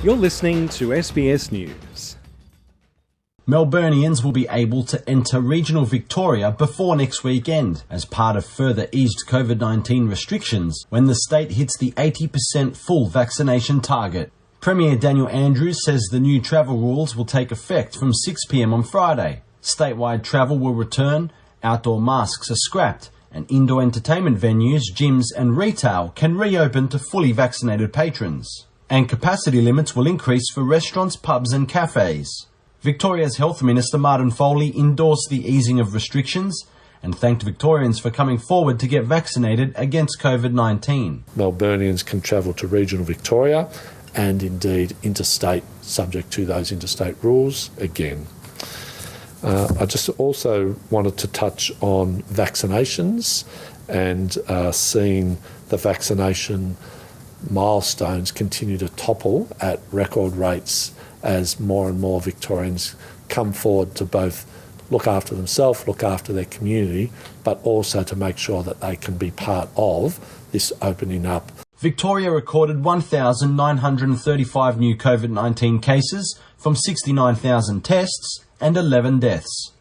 You're listening to SBS News. Melburnians will be able to enter regional Victoria before next weekend as part of further eased COVID-19 restrictions when the state hits the 80% full vaccination target. Premier Daniel Andrews says the new travel rules will take effect from 6 p.m. on Friday. Statewide travel will return, outdoor masks are scrapped, and indoor entertainment venues, gyms and retail can reopen to fully vaccinated patrons. And capacity limits will increase for restaurants, pubs and cafes. Victoria's Health Minister Martin Foley endorsed the easing of restrictions and thanked Victorians for coming forward to get vaccinated against COVID-19. Melburnians can travel to regional Victoria and indeed interstate, subject to those interstate rules again. I just also wanted to touch on vaccinations and seeing the vaccination milestones continue to topple at record rates as more and more Victorians come forward to both look after themselves, look after their community, but also to make sure that they can be part of this opening up. Victoria recorded 1,935 new COVID-19 cases from 69,000 tests and 11 deaths.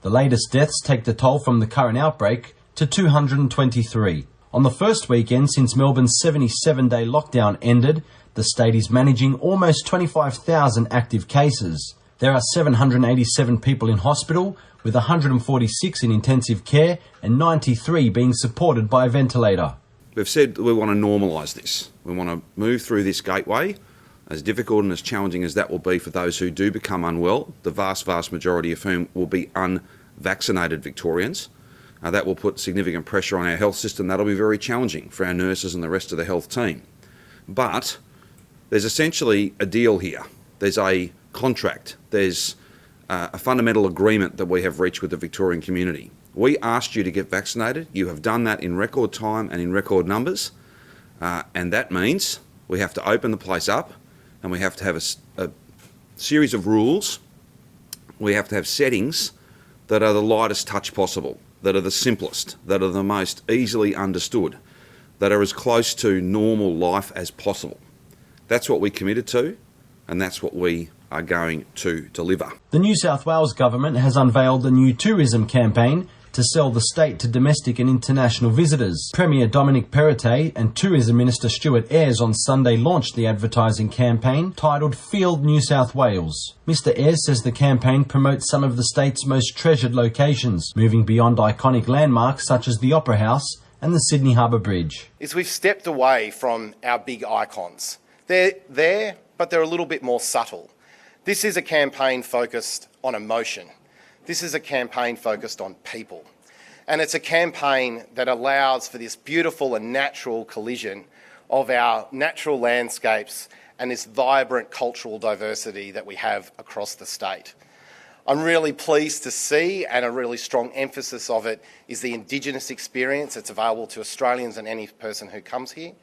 The latest deaths take the toll from the current outbreak to 223. On the first weekend since Melbourne's 77-day lockdown ended, the state is managing almost 25,000 active cases. There are 787 people in hospital, with 146 in intensive care and 93 being supported by a ventilator. We've said we want to normalise this. We want to move through this gateway, as difficult and as challenging as that will be for those who do become unwell, the vast majority of whom will be unvaccinated Victorians. That will put significant pressure on our health system. That'll be very challenging for our nurses and the rest of the health team. But there's essentially a deal here. There's a contract. There's a fundamental agreement that we have reached with the Victorian community. We asked you to get vaccinated. You have done that in record time and in record numbers. And that means we have to open the place up and we have to have a series of rules. We have to have settings that are the lightest touch possible, that are the simplest, that are the most easily understood, that are as close to normal life as possible. That's what we committed to, and that's what we are going to deliver. The New South Wales government has unveiled a new tourism campaign to sell the state to domestic and international visitors. Premier Dominic Perrottet and Tourism Minister Stuart Ayres on Sunday launched the advertising campaign titled Field New South Wales. Mr Ayres says the campaign promotes some of the state's most treasured locations, moving beyond iconic landmarks such as the Opera House and the Sydney Harbour Bridge. We've stepped away from our big icons. They're there, but they're a little bit more subtle. This is a campaign focused on emotion. This is a campaign focused on people. And it's a campaign that allows for this beautiful and natural collision of our natural landscapes and this vibrant cultural diversity that we have across the state. I'm really pleased to see, and a really strong emphasis of it is the Indigenous experience that's available to Australians and any person who comes here.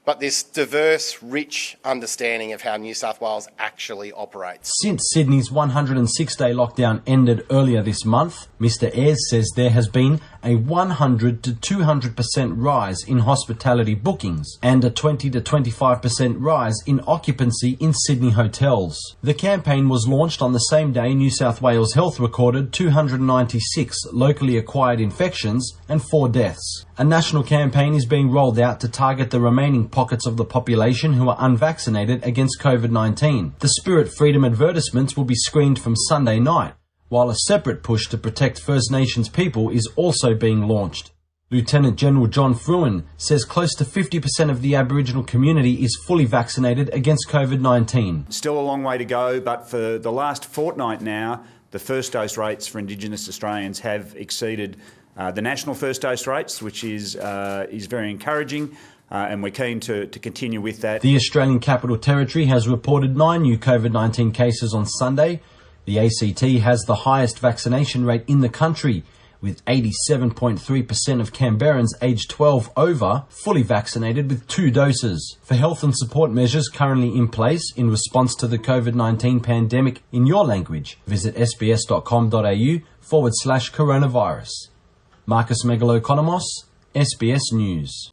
But this diverse, rich understanding of how New South Wales actually operates. Since Sydney's 106-day lockdown ended earlier this month, Mr Ayres says there has been a 100 to 200% rise in hospitality bookings and a 20 to 25% rise in occupancy in Sydney hotels. The campaign was launched on the same day New South Wales Health recorded 296 locally acquired infections and 4 deaths. A national campaign is being rolled out to target the remaining pockets of the population who are unvaccinated against COVID-19. The Spirit Freedom advertisements will be screened from Sunday night, while a separate push to protect First Nations people is also being launched. Lieutenant General John Fruin says close to 50% of the Aboriginal community is fully vaccinated against COVID-19. Still a long way to go, but for the last fortnight now, the first dose rates for Indigenous Australians have exceeded the national first dose rates, which is very encouraging. And we're keen to continue with that. The Australian Capital Territory has reported 9 new COVID-19 cases on Sunday. The ACT has the highest vaccination rate in the country, with 87.3% of Canberrans aged 12 over fully vaccinated with 2 doses. For health and support measures currently in place in response to the COVID-19 pandemic in your language, visit sbs.com.au/coronavirus. Marcus Megalokonomos, SBS News.